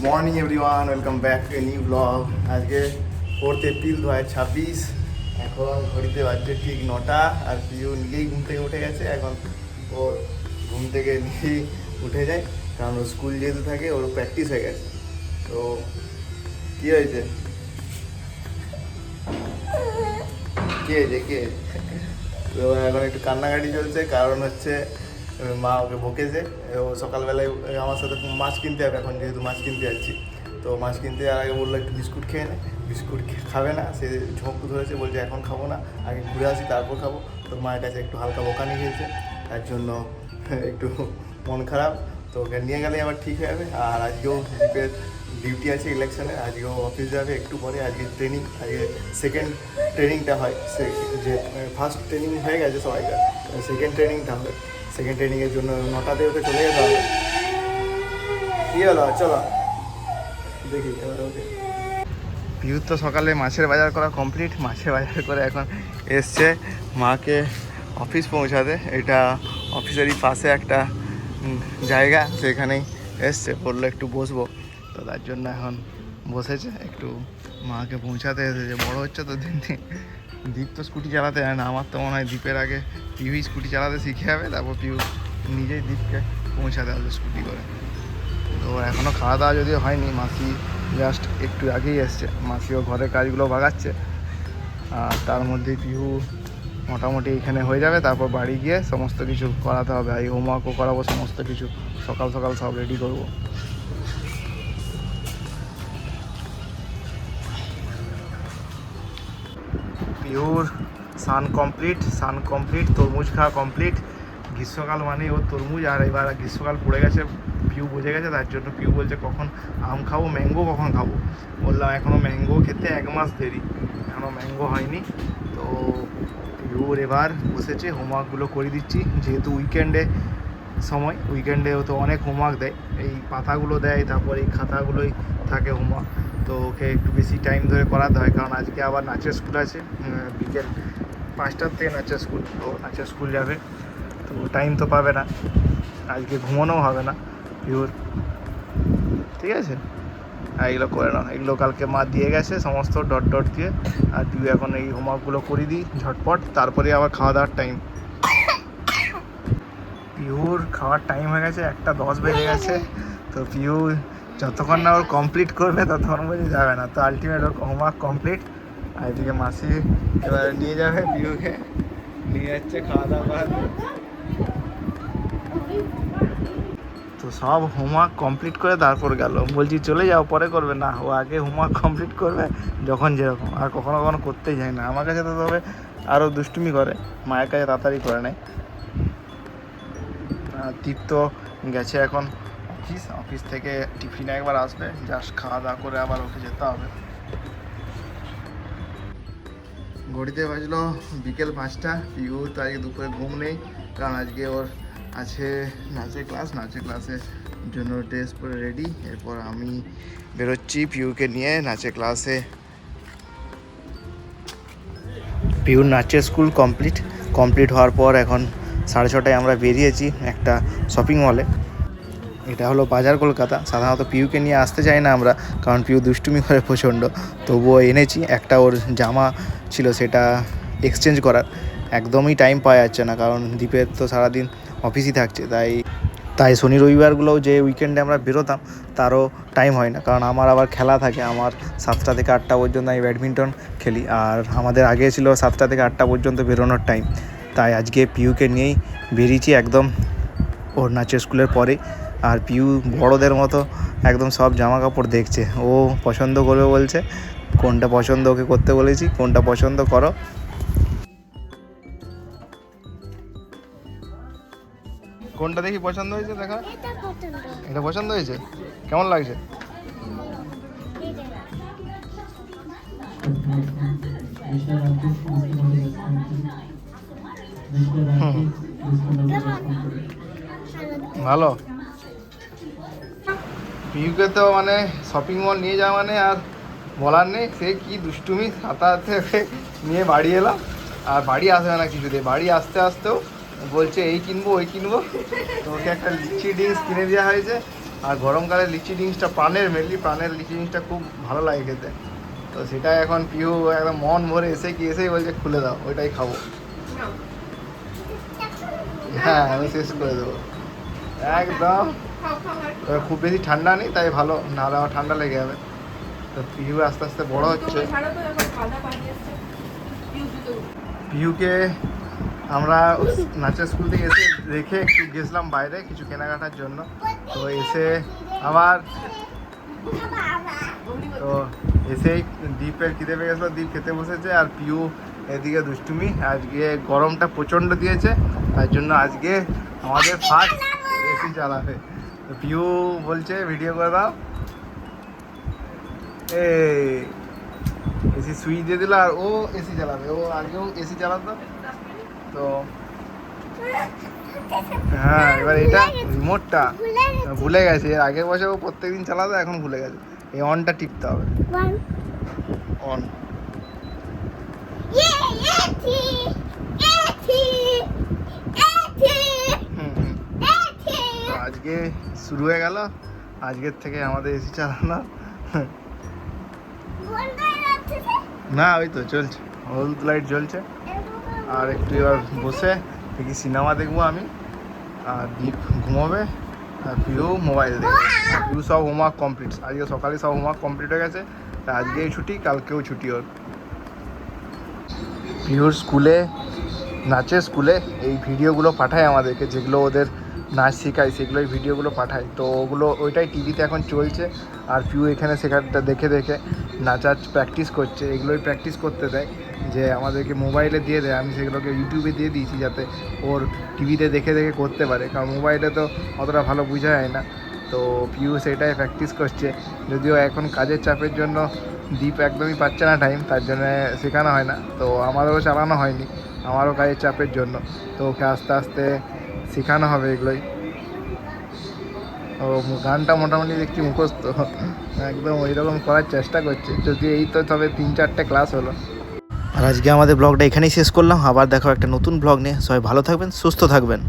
Morning everyone, welcome back to a new blog. আজকে 4 April 2026। এখন ঘড়িতে বাজছে ঠিক 9টা। আর পিউ নিজেই ঘুম থেকে উঠে গেছে। এখন ওর ঘুম থেকে নিজেই উঠে যায়, কারণ ওর স্কুল যেহেতু থাকে ওর প্র্যাকটিস হয়ে গেছে। তো কী হয়েছে কী হয়েছে কী হয়েছে? তো এখন একটু কান্নাকাটি চলছে, কারণ হচ্ছে মা ওকে বকেছে। ও সকালবেলায় আমার সাথে মাছ কিনতে হবে, এখন যেহেতু মাছ কিনতে যাচ্ছি। তো মাছ কিনতে যাওয়ার আগে বললো একটু বিস্কুট খেয়ে নে। বিস্কুট খাবে না, সে ঝোঁক ধরেছে, বলছে এখন খাবো না, আগে ঘুরে আসি তারপর খাবো। তো মায়ের কাছে একটু হালকা বোকানি খেয়েছে, তার জন্য একটু মন খারাপ। তো ওকে নিয়ে গেলে আবার ঠিক হয়ে যাবে। আর আজকেও জিপের ডিউটি আছে ইলেকশনে, আজকেও অফিস যাবে একটু পরে। আজকে ট্রেনিং, আজকে সেকেন্ড ট্রেনিংটা হয়। যে ফার্স্ট ট্রেনিং হয়ে গেছে সবাইকার, সেকেন্ড ট্রেনিংটা হবে। সেকেন্ড ট্রেনিংয়ের জন্য 9টাতে ওকে চলে যেতে হবে। কী হলো, চলো দেখি এবার ওকে। পিউর তো সকালে মাছের বাজার করা কমপ্লিট। মাছের বাজার করে এখন এসছে মাকে অফিস পৌঁছাতে। এটা অফিসেরই পাশে একটা জায়গা, সেখানেই এসছে। বললো একটু বসবো, তো তার জন্য এখন বসেছে। একটু মাকে পৌঁছাতে এসেছে। বড়ো হচ্ছে তো দিন দিন। দীপ তো স্কুটি চালাতে হয় না, আমার তো মনে হয় দীপের আগে পিউই স্কুটি চালাতে শিখে যাবে, তারপর পিউ নিজেই দীপকে পৌঁছাতে আসবে স্কুটি করে। তো এখনও খাওয়া দাওয়া যদিও হয়নি, মাসি জাস্ট একটু আগেই এসছে। মাসিও ঘরের কাজগুলো বাগাচ্ছে, আর তার মধ্যে পিহু মোটামুটি এখানে হয়ে যাবে। তারপর বাড়ি গিয়ে সমস্ত কিছু করাতে হবে, এই হোমওয়ার্কও করাবো, সমস্ত কিছু সকাল সকাল সব রেডি করবো। পিহুর সান কমপ্লিট, তরমুজ খাওয়া কমপ্লিট। গ্রীষ্মকাল মানেই ওর তরমুজ, আর এবার গ্রীষ্মকাল পড়ে গেছে, পিউ বুঝে গেছে। তার জন্য পিউ বলছে কখন আম খাবো, ম্যাঙ্গো কখন খাবো। বললাম এখনও ম্যাঙ্গো খেতে 1 মাস দেরি, এখনও ম্যাঙ্গো হয়নি। তো পিউর এবার বসেছে, হোমওয়ার্কগুলো করে দিচ্ছি, যেহেতু উইকেন্ডে সময়, উইকেন্ডেও তো অনেক হোমওয়ার্ক দেয়, এই পাতাগুলো দেয়, তারপর এই খাতাগুলোই থাকে হোমওয়ার্ক। তো ওকে একটু বেশি টাইম ধরে করাতে হয়, কারণ আজকে আবার নাচের স্কুল আছে। বিকেল 5টার থেকে নাচের স্কুল, তো নাচের স্কুল যাবে, তো টাইম তো পাবে না। আজকে ঘুমানোও হবে না পিওর, ঠিক আছে। আর এগুলো করে নাও, এগুলো কালকে মা দিয়ে গেছে সমস্ত ডট ডট দিয়ে। আর পিউ এখন এই হোমওয়ার্কগুলো করে দিই ঝটপট, তারপরে আবার খাওয়া দাওয়ার টাইম। পিউর খাওয়ার টাইম হয়ে গেছে, 1:10 বেজে গেছে। তো পিউ যতক্ষণ না ওর কমপ্লিট করবে ততক্ষণ পর্যন্ত যাবে না। তো আলটিমেট ওর হোমওয়ার্ক কমপ্লিট। আর এদিকে মাসি এবার নিয়ে যাবে পিউকে, নিয়ে যাচ্ছে খাওয়া দাওয়া করাতে। তো সব হোমওয়ার্ক কমপ্লিট করে তারপর গেল। বলছি চলে যাও, পরে করবে না, ও আগে হোমওয়ার্ক কমপ্লিট করবে যখন যেরকম। আর কখনো কখনো করতেই যায় না, আমার কাছে তো তবে আরও দুষ্টুমি করে, মায়ের কাছে তাড়াতাড়ি করে নেয়। দীপ তো গেছে এখন অফিস থেকে টিফিনে একবার আসবে, জাস্ট খাওয়া দাওয়া করে আবার ওকে যেতে হবে। ঘড়িতে বাজলো বিকেল 5টা। পিউ তো আজকে দুপুরে ঘুম নেই, কারণ আজকে ওর আছে নাচের ক্লাসের জন্য ড্রেস পরে রেডি। এরপর আমি বেরোচ্ছি পিউকে নিয়ে নাচের ক্লাসে। পিউর নাচের স্কুল কমপ্লিট হওয়ার পর এখন 6:30টায় আমরা বেরিয়েছি একটা শপিং মলে। এটা হলো বাজার কলকাতা। সাধারণত পিউকে নিয়ে আসতে চাই না আমরা, কারণ পিউ দুষ্টুমি করে প্রচণ্ড। তবুও এনেছি, একটা ওর জামা ছিল সেটা এক্সচেঞ্জ করার। একদমই টাইম পাওয়া যাচ্ছে না, কারণ দীপের তো সারাদিন অফিসই থাকছে। তাই শনি রবিবারগুলোও যে উইকেন্ডে আমরা বেরোতাম তারও টাইম হয় না, কারণ আমার আবার খেলা থাকে। আমার 7টা থেকে 8টা পর্যন্ত আমি ব্যাডমিন্টন খেলি, আর আমাদের আগে ছিল 7টা থেকে 8টা পর্যন্ত বেরোনোর টাইম। তাই আজকে পিউকে নিয়েই বেরিয়েছি একদম ওর নাচের স্কুলের পরে। আর পিউ বড়দের মতো একদম সব জামা কাপড় দেখছে, ও পছন্দ করবে বলছে। কোনটা পছন্দ ওকে করতে বলেছি, কোনটা পছন্দ করো। কোনটা দেখি পছন্দ হয়েছে, দেখা। এটা পছন্দ হয়েছে, কেমন লাগছে? ভালো। পিউকে তো মানে শপিং মল নিয়ে যাওয়া মানে আর বলার নেই, সে কি দুষ্টুমি। হাতে নিয়ে বাড়ি এলাম, আর বাড়ি আসবে না কিছুতে। বাড়ি আসতেও বলছে এই কিনবো ওই কিনবো। তো ওকে একটা লিচি ড্রিঙ্কস কিনে দেওয়া হয়েছে, আর গরমকালে লিচি জিনিসটা প্রাণের মেনলি প্রাণের লিচি জিনিসটা খুব ভালো লাগে খেতে। তো সেটাই এখন পিউ একদম মন ভরে এসেই বলছে খুলে দাও, ওইটাই খাবো। হ্যাঁ আমি শেষ করে দেবো একদম। খুব বেশি ঠান্ডা নেই তাই ভালো, না হলে ঠান্ডা লেগে যাবে। তো পিহু আস্তে আস্তে বড় হচ্ছে। পিহুকে আমরা নাচের স্কুল থেকে এসে রেখে একটু গেছিলাম বাইরে কিছু কেনাকাটার জন্য। তো এসে আবার তো এসেই দ্বীপের খিদে পেয়ে গেছিলো, দ্বীপ খেতে বসেছে। আর পিউ এদিকে দুষ্টুমি। আজকে গরমটা প্রচণ্ড দিয়েছে, তার জন্য আজকে আমাদের ফার্স্ট এসি চালাবে। তো পিউ বলছে ভিডিও করে দাও। এসি সুইচ দিয়ে দিল আর ও এসি চালাবে। ও আগেও এসি চালাতো। তো হ্যাঁ এবার এটা রিমোটটা ভুলে গেছে। এর আগের বছর ও প্রত্যেকদিন চালাতো, এখন ভুলে গেছে। এই অনটা টিপতে হবে, অন। আজকে শুরু হয়ে গেল, আজকের থেকে আমাদের এসি চালানো। না ওই তো চলছে, হলুদ লাইট জ্বলছে। আর একটু এবার বসে দেখি সিনেমা দেখবো আমি, আর দীপ ঘুমোবে, আর পিউ মোবাইল দেখবে। পিউ সব হোমওয়ার্ক কমপ্লিট, আজকে সকালে সব হোমওয়ার্ক কমপ্লিট হয়ে গেছে। তা আজকেই ছুটি, কালকেও ছুটি ওর। পিউর স্কুলে, নাচের স্কুলে এই ভিডিওগুলো পাঠায় আমাদেরকে, যেগুলো ওদের নাচ শেখায় সেগুলোই ভিডিওগুলো পাঠায়। তো ওগুলো ওইটাই টিভিতে এখন চলছে। আর পিউ এখানে শেখাটা দেখে দেখে নাচার প্র্যাকটিস করছে। এগুলোই প্র্যাকটিস করতে দেয়, যে আমাদেরকে মোবাইলে দিয়ে দেয়। আমি সেগুলোকে ইউটিউবে দিয়ে দিয়েছি যাতে ওর টিভিতে দেখে দেখে করতে পারে, কারণ মোবাইলে তো অতটা ভালো বোঝা যায় না। তো পিউ সেটাই প্র্যাকটিস করছে। যদিও এখন কাজের চাপের জন্য দীপ একদমই পাচ্ছে না টাইম, তার জন্য শেখানো হয় না। তো আমারও চালানো হয়নি, আমারও কাজের চাপের জন্য। তো ওকে আস্তে আস্তে শেখানো হবে এগুলোই। ও গানটা মোটামুটি দেখছি মুখস্থ, একদম ওই রকম করার চেষ্টা করছে। যদি এই তো তবে 3-4টে ক্লাস হলো। আর আজকে আমাদের ব্লগটা এখানেই শেষ করলাম। আবার দেখো একটা নতুন ব্লগ নিয়ে। সবাই ভালো থাকবেন, সুস্থ থাকবেন।